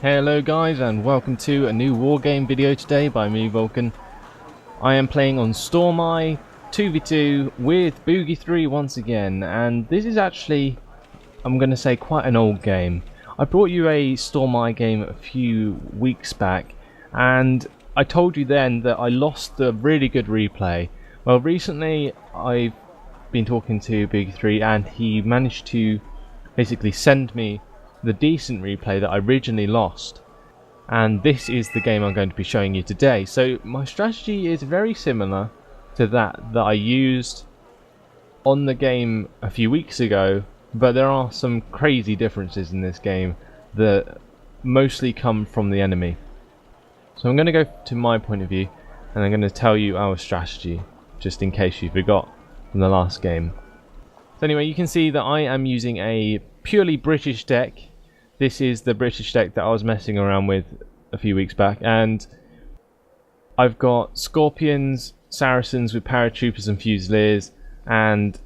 Hello guys, and welcome to a new Wargame video today by me, Vulcan. I am playing on Stormy 2v2 with Boogie 3 once again, and this is actually, I'm going to say, quite an old game. I brought you a Stormy game a few weeks back, and I told you then that I lost the really good replay. Well, recently I've been talking to Boogie 3 and he managed to basically send me the decent replay that I originally lost, and this is the game I'm going to be showing you today. So my strategy is very similar to that I used on the game a few weeks ago, but there are some crazy differences in this game that mostly come from the enemy. So I'm going to go to my point of view and I'm going to tell you our strategy, just in case you forgot from the last game. So anyway, you can see that I am using a purely British deck. This is the British deck that I was messing around with a few weeks back, and I've got Scorpions, Saracens with Paratroopers and Fusiliers, and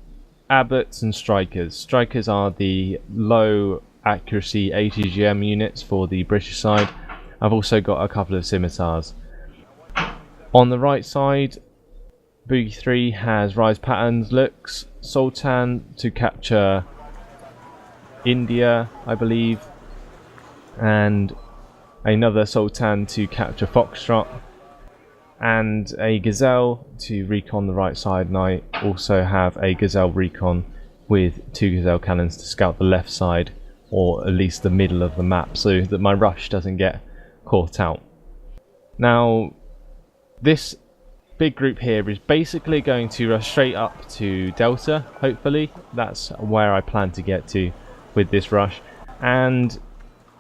Abbots and Strikers. Strikers are the low accuracy ATGM units for the British side. I've also got a couple of Scimitars. On the right side, Boogie 3 has Rise Patterns, Looks, Sultan to capture India, I believe, and another Sultan to capture Foxtrot, and a Gazelle to recon the right side, and I also have a Gazelle recon with 2 Gazelle cannons to scout the left side, or at least the middle of the map, so that my rush doesn't get caught out. Now, this big group here is basically going to rush straight up to Delta, hopefully. That's where I plan to get to with this rush, and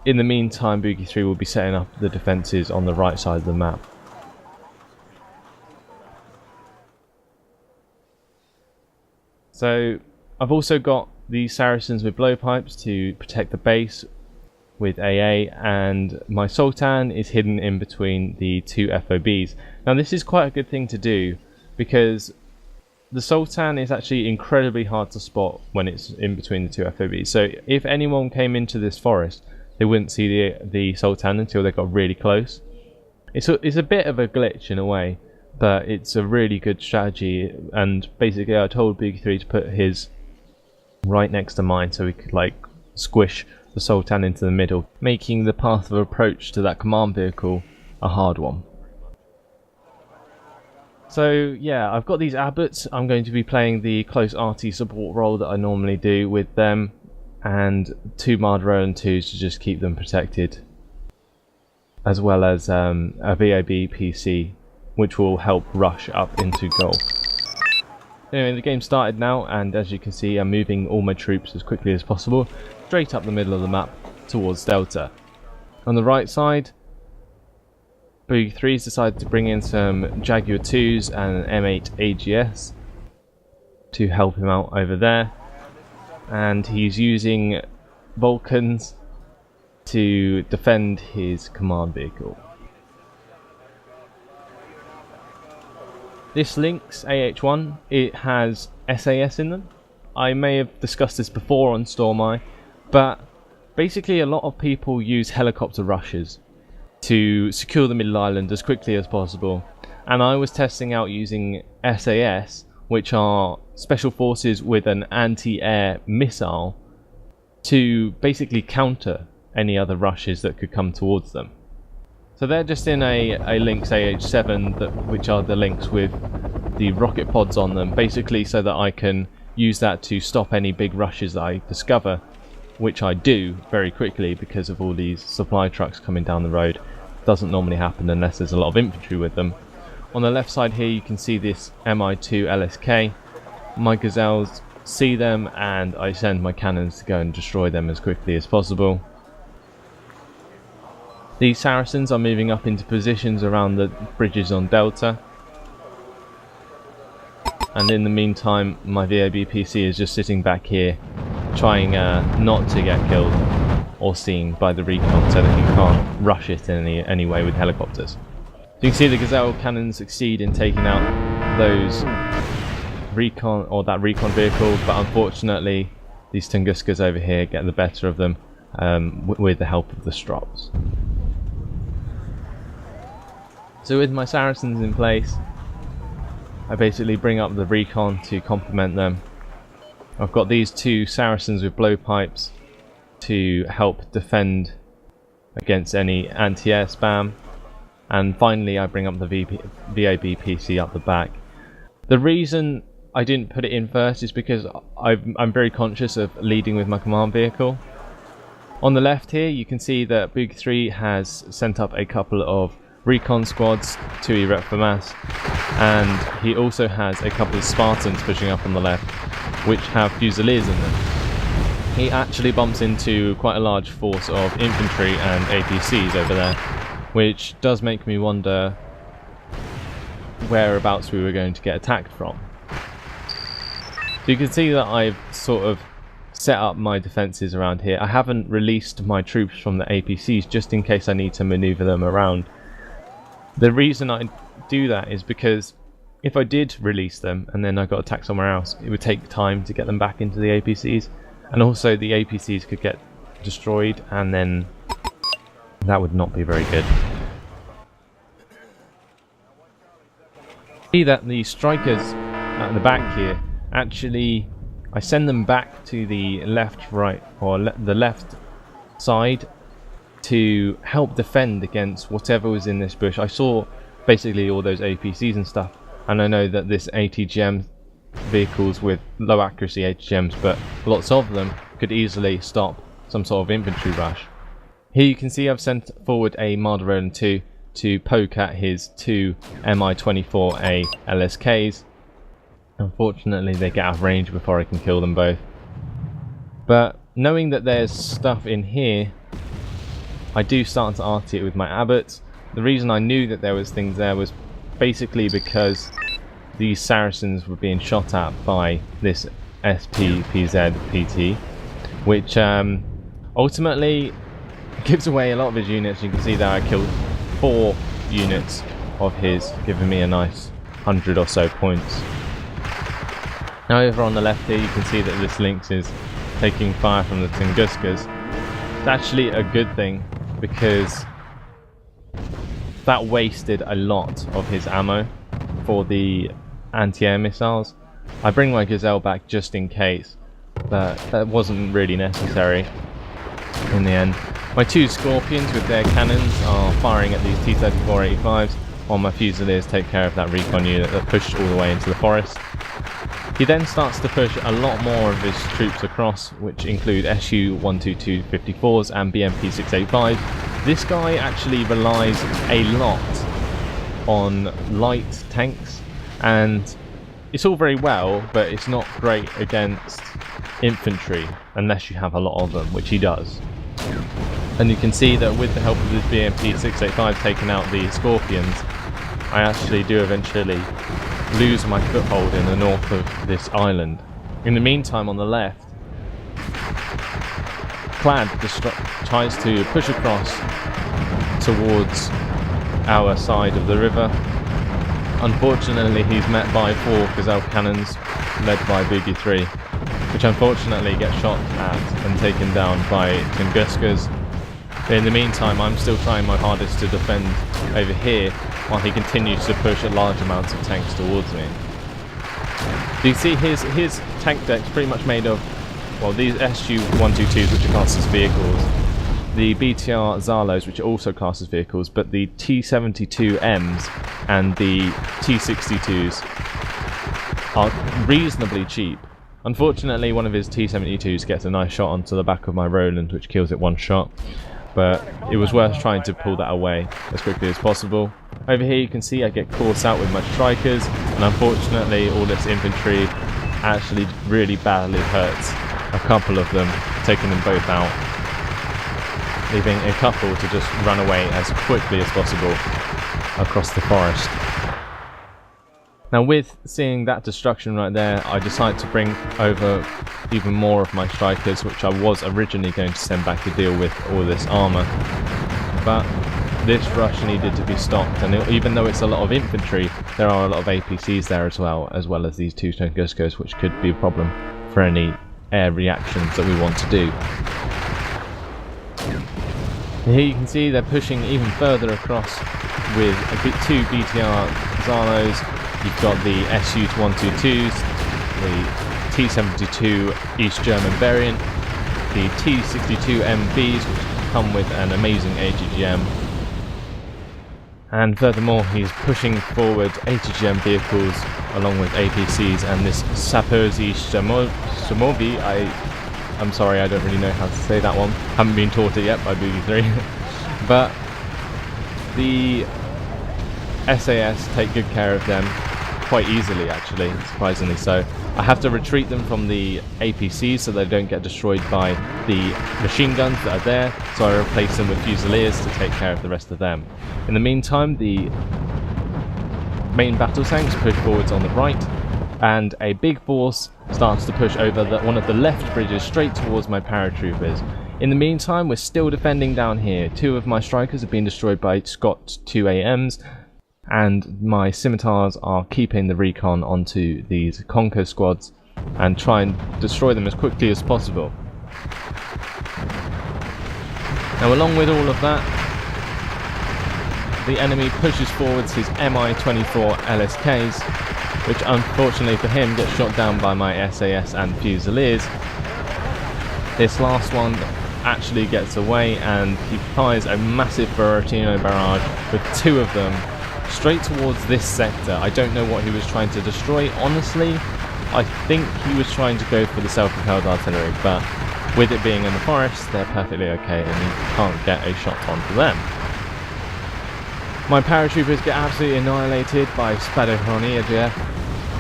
in the meantime Boogie 3 will be setting up the defences on the right side of the map. So I've also got the Saracens with blowpipes to protect the base with AA, and my Sultan is hidden in between the 2 FOBs. Now this is quite a good thing to do, because the Sultan is actually incredibly hard to spot when it's in between the 2 FOBs. So if anyone came into this forest, they wouldn't see the Sultan until they got really close. It's a bit of a glitch in a way, but it's a really good strategy. And basically I told Boogie 3 to put his right next to mine so we could like squish the Sultan into the middle, making the path of approach to that command vehicle a hard one. So yeah, I've got these Abbots. I'm going to be playing the close RT support role that I normally do with them, and 2 Marlborough and 2s to just keep them protected, as well as a VAB PC which will help rush up into goal. Anyway, the game started now, and as you can see I'm moving all my troops as quickly as possible straight up the middle of the map towards Delta. On the right side, Boogie 3's decided to bring in some Jaguar 2s and an M8 AGS to help him out over there, and he's using Vulcans to defend his command vehicle. This Lynx AH1, it has SAS in them. I may have discussed this before on Stormy, but basically a lot of people use helicopter rushes to secure the middle island as quickly as possible, and I was testing out using SAS, which are special forces with an anti-air missile, to basically counter any other rushes that could come towards them. So they're just in a Lynx AH7, which are the Lynx with the rocket pods on them, basically so that I can use that to stop any big rushes that I discover, which I do very quickly because of all these supply trucks coming down the road. Doesn't normally happen unless there's a lot of infantry with them. On the left side here you can see this Mi2 LSK. My Gazelles see them and I send my cannons to go and destroy them as quickly as possible. These Saracens are moving up into positions around the bridges on Delta, and in the meantime my VAB PC is just sitting back here trying not to get killed or seen by the recon, so that he can't rush it in any way with helicopters. So you can see the Gazelle cannons succeed in taking out those recon, or that recon vehicle, but unfortunately these Tunguskas over here get the better of them with the help of the Strops. So with my Saracens in place, I basically bring up the recon to complement them. I've got these two Saracens with blowpipes to help defend against any anti-air spam, and finally I bring up the VAB PC up the back. The reason I didn't put it in first is because I'm very conscious of leading with my command vehicle. On the left here you can see that Boogie 3 has sent up a couple of recon squads to erect for mass, and he also has a couple of Spartans pushing up on the left which have Fusiliers in them. He actually bumps into quite a large force of infantry and APCs over there, which does make me wonder whereabouts we were going to get attacked from. So you can see that I've sort of set up my defences around here. I haven't released my troops from the APCs just in case I need to manoeuvre them around. The reason I do that is because if I did release them and then I got attacked somewhere else, it would take time to get them back into the APCs. And also the APCs could get destroyed, and then that would not be very good. See that the strikers at the back here, actually I send them back to the left, right, or the left side to help defend against whatever was in this bush. I saw basically all those APCs and stuff, and I know that this ATGM vehicles with low accuracy ATGMs, but lots of them could easily stop some sort of infantry rush. Here you can see I've sent forward a Marder Roland 2 to poke at his two Mi-24A LSKs. Unfortunately they get out of range before I can kill them both. But knowing that there's stuff in here, I do start to arty it with my Abbots. The reason I knew that there was things there was basically because these Saracens were being shot at by this SPPZ-PT, which ultimately gives away a lot of his units. You can see that I killed 4 units of his, giving me a nice 100 or so points. Now over on the left here you can see that this Lynx is taking fire from the Tunguskas. It's actually a good thing because that wasted a lot of his ammo for the anti-air missiles. I bring my Gazelle back just in case, but that wasn't really necessary in the end. My 2 Scorpions with their cannons are firing at these T-34-85s, while my Fusiliers take care of that recon unit that pushed all the way into the forest. He then starts to push a lot more of his troops across, which include Su-122-54s and BMP-685s. This guy actually relies a lot on light tanks, and it's all very well, but it's not great against infantry unless you have a lot of them, which he does. And you can see that with the help of this BMP-685 taking out the Scorpions, I actually do eventually lose my foothold in the north of this island. In the meantime, on the left, Clad tries to push across towards our side of the river. Unfortunately, he's met by 4 Gazelle cannons led by Boogie 3, which unfortunately get shot at and taken down by Tunguskas. In the meantime, I'm still trying my hardest to defend over here while he continues to push a large amounts of tanks towards me. So you see his tank deck's pretty much made of, well, these Su-122s, which are classed as vehicles, the BTR Zalos, which are also classed as vehicles, but the T-72Ms and the T-62s are reasonably cheap. Unfortunately, one of his T-72s gets a nice shot onto the back of my Roland, which kills it one shot, but it was worth trying to pull that away as quickly as possible. Over here you can see I get caught out with my strikers, and unfortunately all this infantry actually really badly hurts a couple of them, taking them both out, leaving a couple to just run away as quickly as possible across the forest. Now, with seeing that destruction right there, I decided to bring over even more of my strikers, which I was originally going to send back to deal with all this armour. But this rush needed to be stopped, and even though it's a lot of infantry, there are a lot of APCs there as well as these 2 Tunguskos, which could be a problem for any air reactions that we want to do. Here you can see they're pushing even further across with two BTR Zarlos. You've got the SU-122s, the T-72 East German variant, the T-62 MVs, which come with an amazing AGGM. And furthermore, he's pushing forward AGGM vehicles along with APCs and this Sapurzi Shamovi. I'm sorry, I don't really know how to say that one. Haven't been taught it yet by Boogie 3. But the SAS take good care of them quite easily, actually, surprisingly so. I have to retreat them from the APCs so they don't get destroyed by the machine guns that are there, so I replace them with Fusiliers to take care of the rest of them. In the meantime, the main battle tanks push forwards on the right, and a big force starts to push over one of the left bridges straight towards my paratroopers. In the meantime, we're still defending down here. Two of my strikers have been destroyed by Scott 2AMs, and my scimitars are keeping the recon onto these Conquer squads and try and destroy them as quickly as possible. Now, along with all of that, the enemy pushes forwards his Mi-24 LSKs, which unfortunately for him gets shot down by my SAS and Fusiliers. This last one actually gets away and he fires a massive Buratino barrage with two of them straight towards this sector. I don't know what he was trying to destroy. Honestly, I think he was trying to go for the self-propelled artillery, but with it being in the forest, they're perfectly okay and he can't get a shot onto them. My paratroopers get absolutely annihilated by VulcanHDGaming,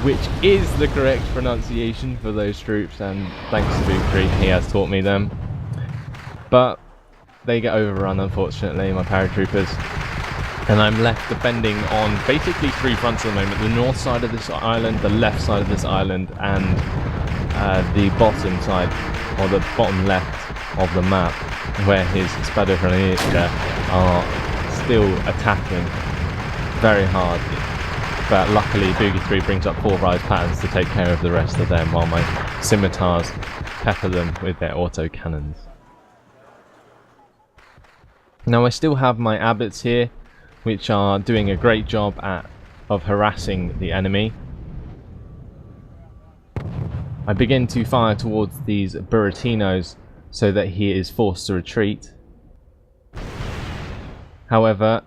which is the correct pronunciation for those troops, and thanks to Boot 3, he has taught me them. But they get overrun, unfortunately, my paratroopers. And I'm left defending on basically three fronts at the moment. The north side of this island, the left side of this island, and the bottom side, or the bottom left of the map, where his VulcanHDGaming are still attacking very hard. But luckily Boogie 3 brings up 4 rise patterns to take care of the rest of them, while my scimitars pepper them with their auto cannons. Now I still have my abbots here, which are doing a great job of harassing the enemy. I begin to fire towards these Buratinos so that he is forced to retreat. However,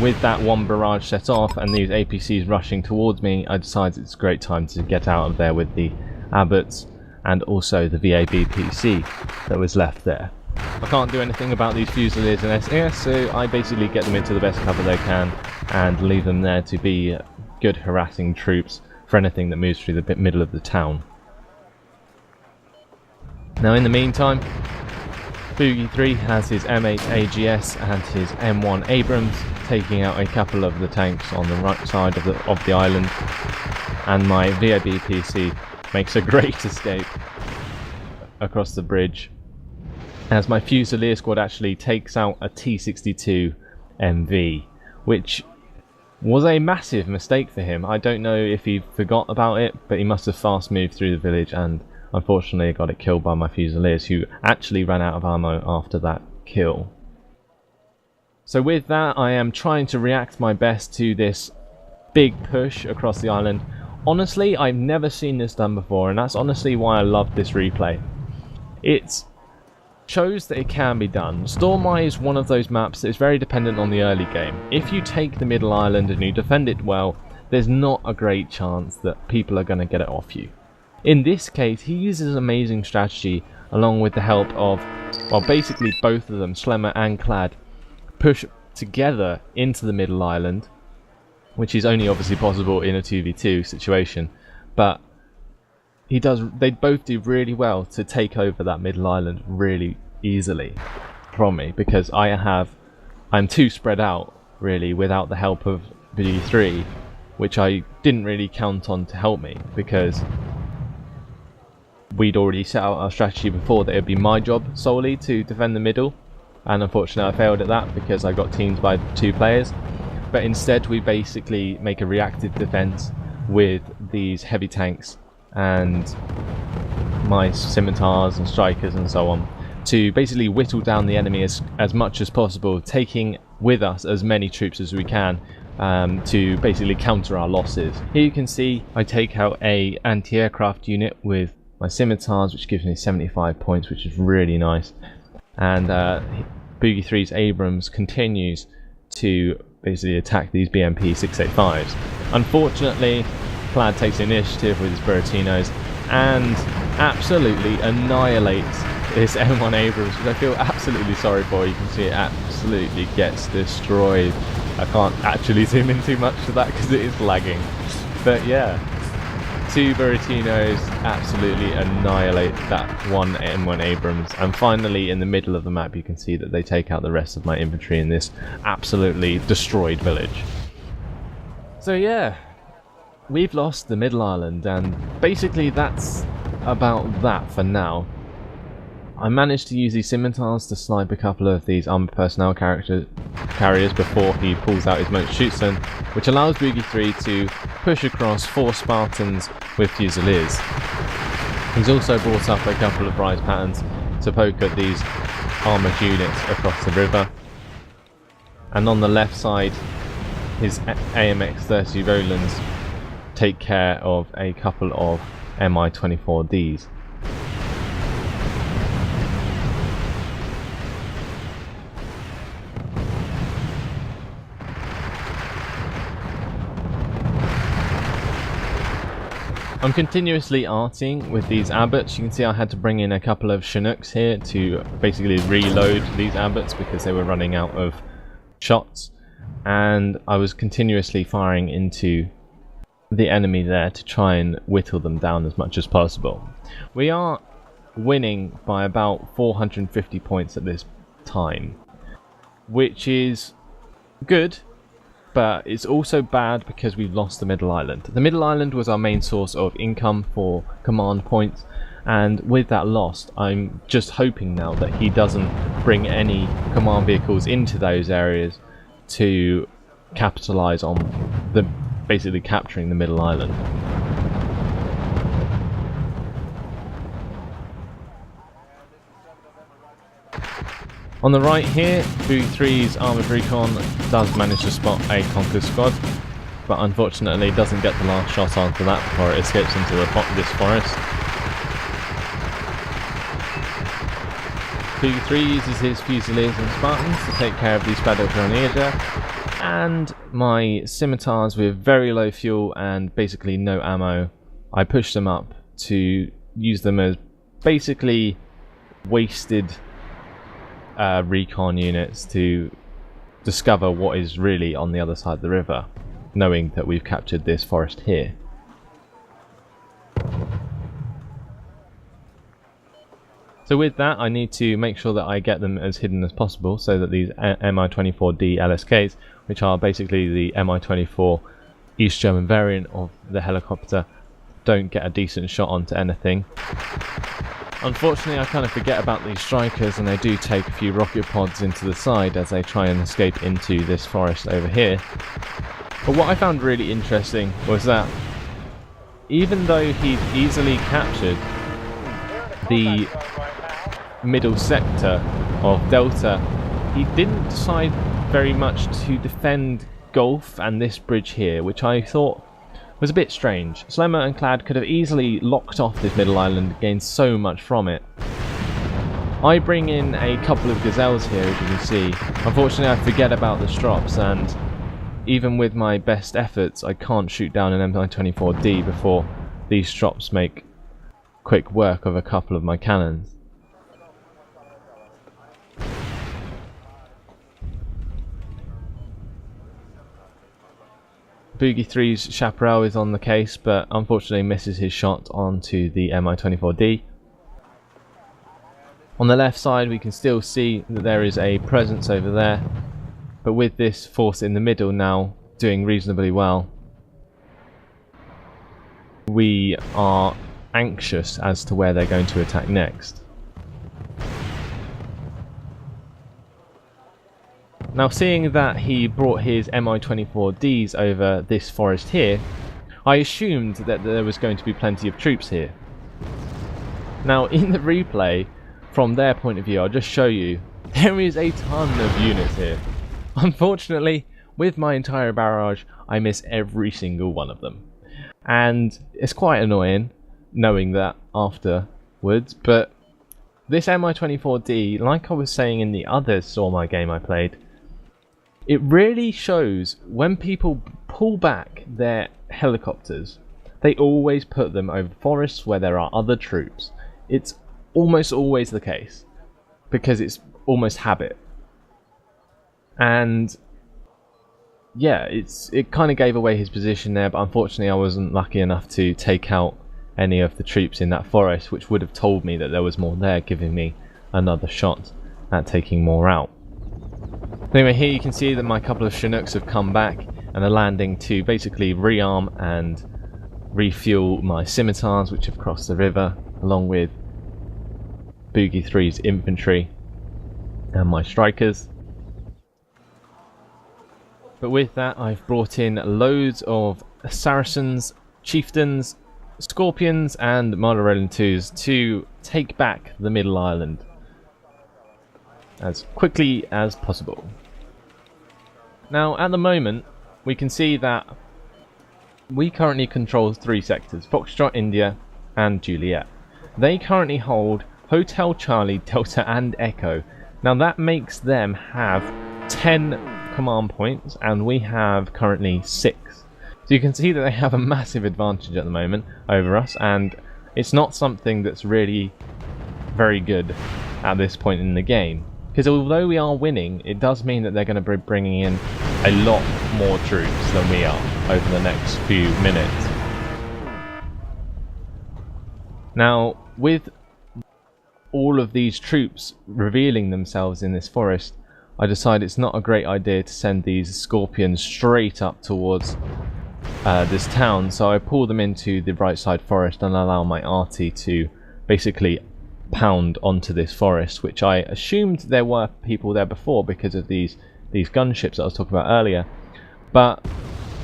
with that one barrage set off and these APCs rushing towards me, I decided it's a great time to get out of there with the abbots and also the VAB PC that was left there. I can't do anything about these Fusiliers and SAS, so I basically get them into the best cover they can and leave them there to be good harassing troops for anything that moves through the middle of the town. Now in the meantime, Boogie 3 has his M8 AGS and his M1 Abrams taking out a couple of the tanks on the right side of the island, and my VAB PC makes a great escape across the bridge as my Fusilier squad actually takes out a T-62 MV, which was a massive mistake for him. I don't know if he forgot about it, but he must have fast moved through the village, and unfortunately I got it killed by my Fusiliers, who actually ran out of ammo after that kill. So with that, I am trying to react my best to this big push across the island. Honestly, I've never seen this done before, and that's honestly why I love this replay. It shows that it can be done. Stormeye is one of those maps that is very dependent on the early game. If you take the middle island and you defend it well, there's not a great chance that people are going to get it off you. In this case, he uses amazing strategy along with the help of, well, basically both of them, Schlemmer and Clad, push together into the middle island, which is only obviously possible in a 2v2 situation, but they both do really well to take over that middle island really easily from me, because I'm too spread out really without the help of V3, which I didn't really count on to help me, because we'd already set out our strategy before that it would be my job solely to defend the middle, and unfortunately I failed at that because I got teamed by 2 players. But instead we basically make a reactive defense with these heavy tanks and my scimitars and strikers and so on, to basically whittle down the enemy as much as possible, taking with us as many troops as we can to basically counter our losses. Here you can see I take out a anti-aircraft unit with my scimitars, which gives me 75 points, which is really nice. And Boogie 3's Abrams continues to basically attack these BMP 685s. Unfortunately, Plaid takes initiative with his Buratinos and absolutely annihilates this M1 Abrams, which I feel absolutely sorry for. You can see it absolutely gets destroyed. I can't actually zoom in too much to that because it is lagging. But yeah, 2 Buratinos absolutely annihilate that one M1 Abrams. And finally, in the middle of the map, you can see that they take out the rest of my infantry in this absolutely destroyed village. So yeah, we've lost the Middle Island, and basically that's about that for now. I managed to use these scimitars to snipe a couple of these armoured personnel carriers before he pulls out his Schutzen, which allows Boogie 3 to push across 4 Spartans with Fusiliers. He's also brought up a couple of rise patterns to poke at these armoured units across the river. And on the left side, his AMX-30 Rolands take care of a couple of Mi-24Ds. I'm continuously arting with these abbots. You can see I had to bring in a couple of Chinooks here to basically reload these abbots because they were running out of shots, and I was continuously firing into the enemy there to try and whittle them down as much as possible. We are winning by about 450 points at this time, which is good, but it's also bad because we've lost the Middle Island. The Middle Island was our main source of income for command points, and with that lost, I'm just hoping now that he doesn't bring any command vehicles into those areas to capitalise on the basically capturing the Middle Island. On the right here, Boogie 3's Armoured Recon does manage to spot a Conquer squad, but unfortunately doesn't get the last shot onto that before it escapes into this forest. Boogie 3 uses his Fusiliers and Spartans to take care of these Battle Grenadier, and my scimitars with very low fuel and basically no ammo, I push them up to use them as basically wasted recon units to discover what is really on the other side of the river, knowing that we've captured this forest here. So with that, I need to make sure that I get them as hidden as possible so that these Mi-24D LSKs, which are basically the Mi-24 East German variant of the helicopter, don't get a decent shot onto anything. Unfortunately, I kind of forget about these strikers, and they do take a few rocket pods into the side as they try and escape into this forest over here. But what I found really interesting was that even though he'd easily captured the middle sector of Delta, he didn't decide very much to defend Gulf and this bridge here, which I thought was a bit strange. Slemmer and Clad could have easily locked off this Middle Island, gained so much from it. I bring in a couple of Gazelles here, as you can see. Unfortunately, I forget about the Strops, and even with my best efforts, I can't shoot down an Mi-24D before these Strops make quick work of a couple of my cannons. Boogie 3's Chaparral is on the case, but unfortunately misses his shot onto the Mi-24D. On the left side, we can still see that there is a presence over there, but with this force in the middle now doing reasonably well, we are anxious as to where they're going to attack next. Now, seeing that he brought his Mi-24Ds over this forest here, I assumed that there was going to be plenty of troops here. Now, in the replay, from their point of view, I'll just show you. There is a ton of units here. Unfortunately, with my entire barrage, I miss every single one of them. And it's quite annoying knowing that afterwards, but this Mi-24D, like I was saying in the other Stormeye game I played, it really shows when people pull back their helicopters, they always put them over forests where there are other troops. It's almost always the case, because it's almost habit. And yeah, it kind of gave away his position there, but unfortunately I wasn't lucky enough to take out any of the troops in that forest, which would have told me that there was more there, giving me another shot at taking more out. Anyway, here you can see that my couple of Chinooks have come back and are landing to basically rearm and refuel my scimitars, which have crossed the river, along with Boogie 3's infantry and my strikers. But with that, I've brought in loads of Saracens, Chieftains, Scorpions and Marderellan 2s to take back the Middle Island as quickly as possible. Now at the moment we can see that we currently control 3 sectors: Foxtrot, India and Juliet. They currently hold Hotel Charlie, Delta and Echo. Now that makes them have 10 command points and we have currently 6. So you can see that they have a massive advantage at the moment over us, and it's not something that's really very good at this point in the game. Because although we are winning, it does mean that they're going to be bringing in a lot more troops than we are over the next few minutes. Now, with all of these troops revealing themselves in this forest, I decided it's not a great idea to send these Scorpions straight up towards this town, so I pull them into the right side forest and allow my arty to basically pound onto this forest, which I assumed there were people there before because of these gunships that I was talking about earlier, but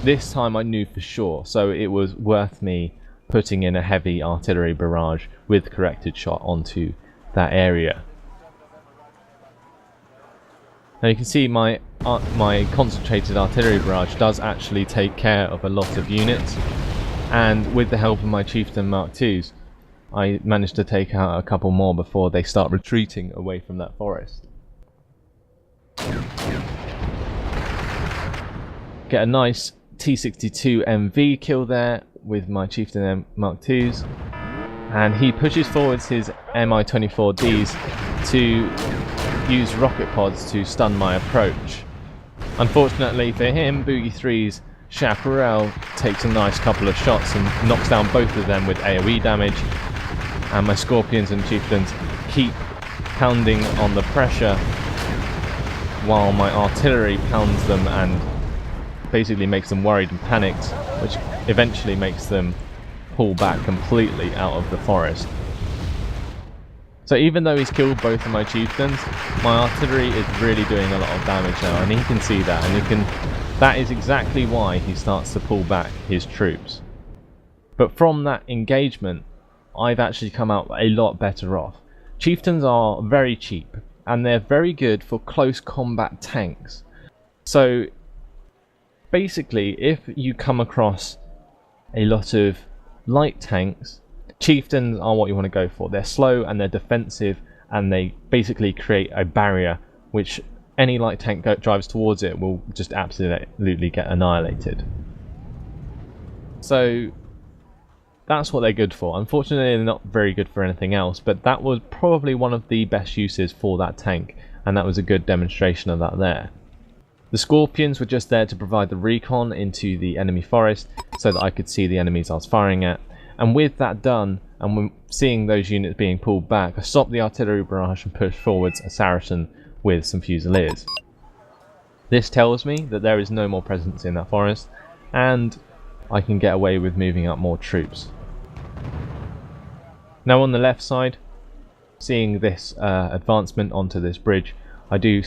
this time I knew for sure, so it was worth me putting in a heavy artillery barrage with corrected shot onto that area. Now you can see my concentrated artillery barrage does actually take care of a lot of units, and with the help of my Chieftain Mark IIs, I managed to take out a couple more before they start retreating away from that forest. Get a nice T-62 MV kill there with my Chieftain Mark IIs, and he pushes forwards his Mi-24Ds to use rocket pods to stun my approach. Unfortunately for him, Boogie 3's Chaparral takes a nice couple of shots and knocks down both of them with AoE damage, and my Scorpions and Chieftains keep pounding on the pressure while my artillery pounds them and basically makes them worried and panicked, which eventually makes them pull back completely out of the forest. So even though he's killed both of my Chieftains, my artillery is really doing a lot of damage now, and he can see that, and that is exactly why he starts to pull back his troops. But from that engagement, I've actually come out a lot better off. Chieftains are very cheap, and they're very good for close combat tanks. So basically, if you come across a lot of light tanks, Chieftains are what you want to go for. They're slow and they're defensive, and they basically create a barrier which any light tank drives towards it will just absolutely get annihilated. So that's what they're good for. Unfortunately, they're not very good for anything else, but that was probably one of the best uses for that tank, and that was a good demonstration of that there. The Scorpions were just there to provide the recon into the enemy forest so that I could see the enemies I was firing at. And with that done, and when seeing those units being pulled back, I stopped the artillery barrage and pushed forwards a Saracen with some Fusiliers. This tells me that there is no more presence in that forest, and I can get away with moving up more troops. Now on the left side, seeing this advancement onto this bridge, I do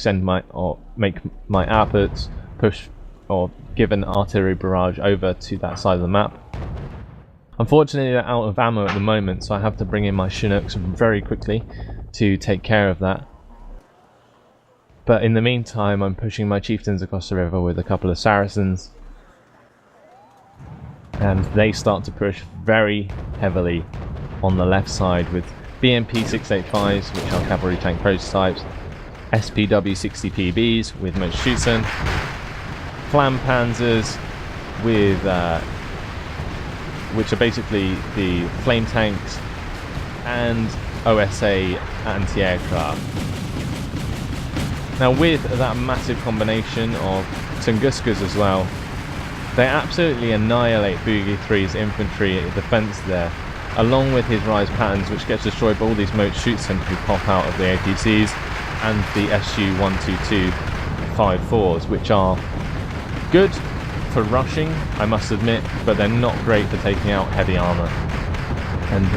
make my outputs push or give an artillery barrage over to that side of the map. Unfortunately, they're out of ammo at the moment, so I have to bring in my Chinooks very quickly to take care of that. But in the meantime, I'm pushing my chieftains across the river with a couple of Saracens, and they start to push very heavily on the left side with BMP 685s, which are cavalry tank prototypes, SPW 60PBs with most Schützen, Flampanzers with which are basically the flame tanks, and OSA anti-aircraft. Now with that massive combination of Tunguskas as well, they absolutely annihilate Boogie 3's infantry defence there, along with his rise patterns, which gets destroyed by all these Moat Schützen who pop out of the APCs, and the SU-122 5.4s, which are good for rushing, I must admit, but they're not great for taking out heavy armour. And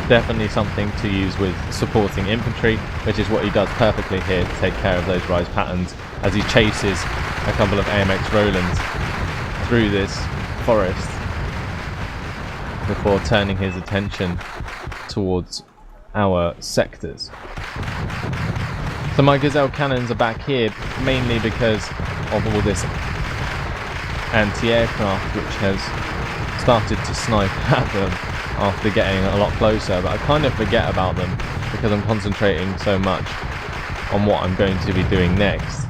definitely something to use with supporting infantry, which is what he does perfectly here to take care of those rise patterns as he chases a couple of AMX Rolands through this forest before turning his attention towards our sectors. So my Gazelle cannons are back here mainly because of all this anti-aircraft which has started to snipe at them after getting a lot closer, but I kind of forget about them because I'm concentrating so much on what I'm going to be doing next.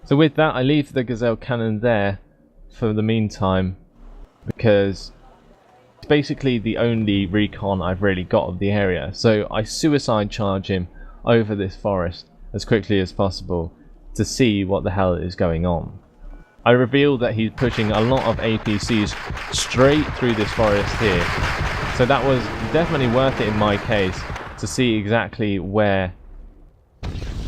So with that, I leave the Gazelle cannon there for the meantime, because it's basically the only recon I've really got of the area. So I suicide charge him over this forest as quickly as possible to see what the hell is going on. I reveal that he's pushing a lot of APCs straight through this forest here. So that was definitely worth it in my case to see exactly where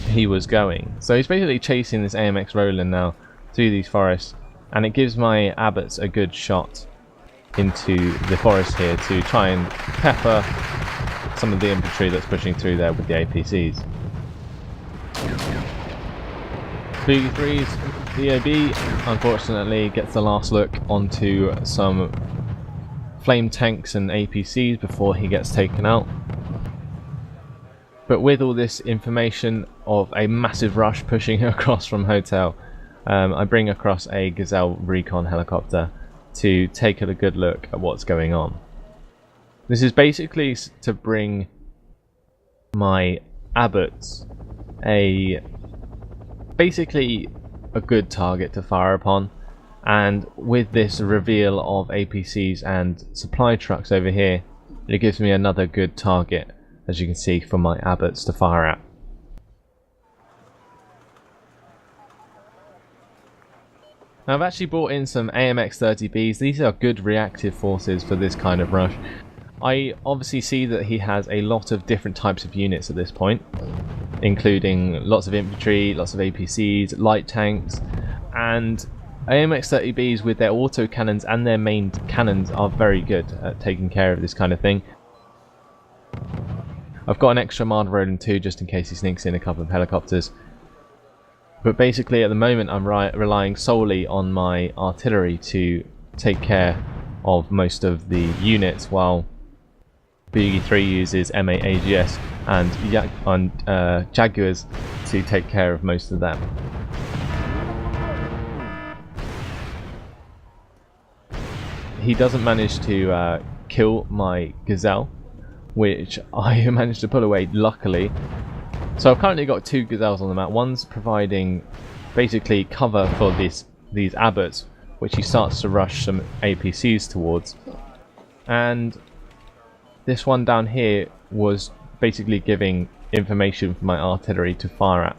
he was going. So he's basically chasing this AMX Roland now through these forests, and it gives my abbots a good shot into the forest here to try and pepper some of the infantry that's pushing through there with the APCs. Boogie 3's DOB unfortunately gets the last look onto some flame tanks and APCs before he gets taken out. But with all this information of a massive rush pushing across from Hotel, I bring across a Gazelle recon helicopter to take a good look at what's going on. This is basically to bring my abbots basically a good target to fire upon, and with this reveal of APCs and supply trucks over here, it gives me another good target, as you can see, for my abbots to fire at. Now I've actually brought in some AMX 30Bs. These are good reactive forces for this kind of rush. I obviously see that he has a lot of different types of units at this point, including lots of infantry, lots of APCs, light tanks, and AMX 30Bs with their auto cannons and their main cannons are very good at taking care of this kind of thing. I've got an extra Armada Roland too, just in case he sneaks in a couple of helicopters. But basically at the moment I'm relying solely on my artillery to take care of most of the units, while Boogie 3 uses M8 AGS and Jaguars to take care of most of them. He doesn't manage to kill my Gazelle, which I managed to pull away luckily. So I've currently got two Gazelles on the map. One's providing basically cover for these abbots, which he starts to rush some APCs towards, and this one down here was basically giving information for my artillery to fire at.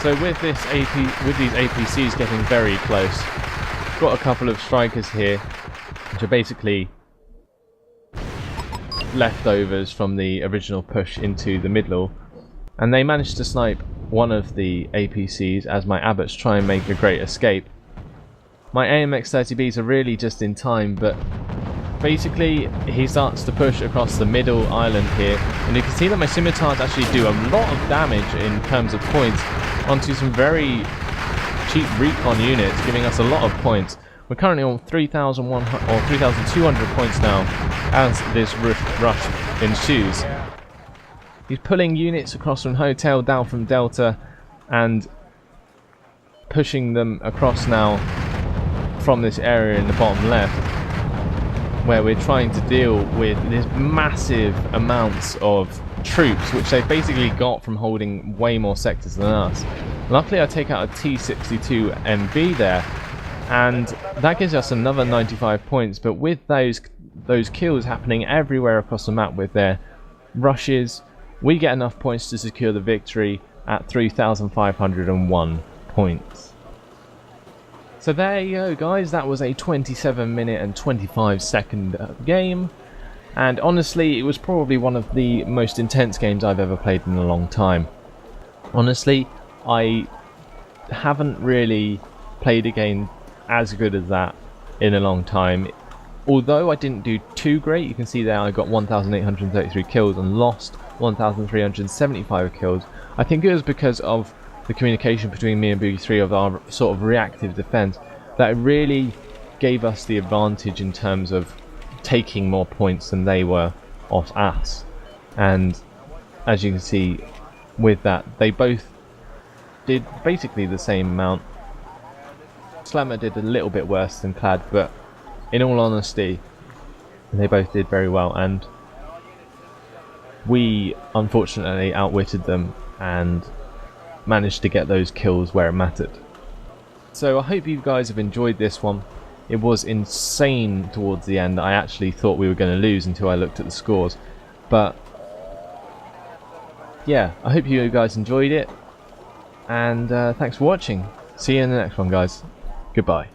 So with these APCs getting very close, I've got a couple of strikers here, which are basically leftovers from the original push into the middle, and they managed to snipe one of the APCs as my abbots try and make a great escape. My AMX 30Bs are really just in time, but basically he starts to push across the middle island here, and you can see that my scimitars actually do a lot of damage in terms of points onto some very cheap recon units, giving us a lot of points. We're currently on 3,100 or 3,200 points now as this rush ensues. He's pulling units across from Hotel, down from Delta, and pushing them across now from this area in the bottom left, where we're trying to deal with this massive amounts of troops, which they've basically got from holding way more sectors than us. Luckily I take out a T-62 MB there, and that gives us another 95 points, but with those kills happening everywhere across the map with their rushes, we get enough points to secure the victory at 3,501 points. So there you go, guys, that was a 27-minute and 25-second game, and honestly it was probably one of the most intense games I've ever played in a long time. Honestly, I haven't really played a game as good as that in a long time. Although I didn't do too great, you can see there I got 1,833 kills and lost 1,375 kills. I think it was because of the communication between me and Boogie 3 of our sort of reactive defense that really gave us the advantage in terms of taking more points than they were off us. And as you can see with that, they both did basically the same amount. Slammer did a little bit worse than Clad, but in all honesty they both did very well, and we unfortunately outwitted them and managed to get those kills where it mattered. So I hope you guys have enjoyed this one. It was insane towards the end. I actually thought we were going to lose until I looked at the scores, but yeah, I hope you guys enjoyed it, and thanks for watching. See you in the next one, guys. Goodbye.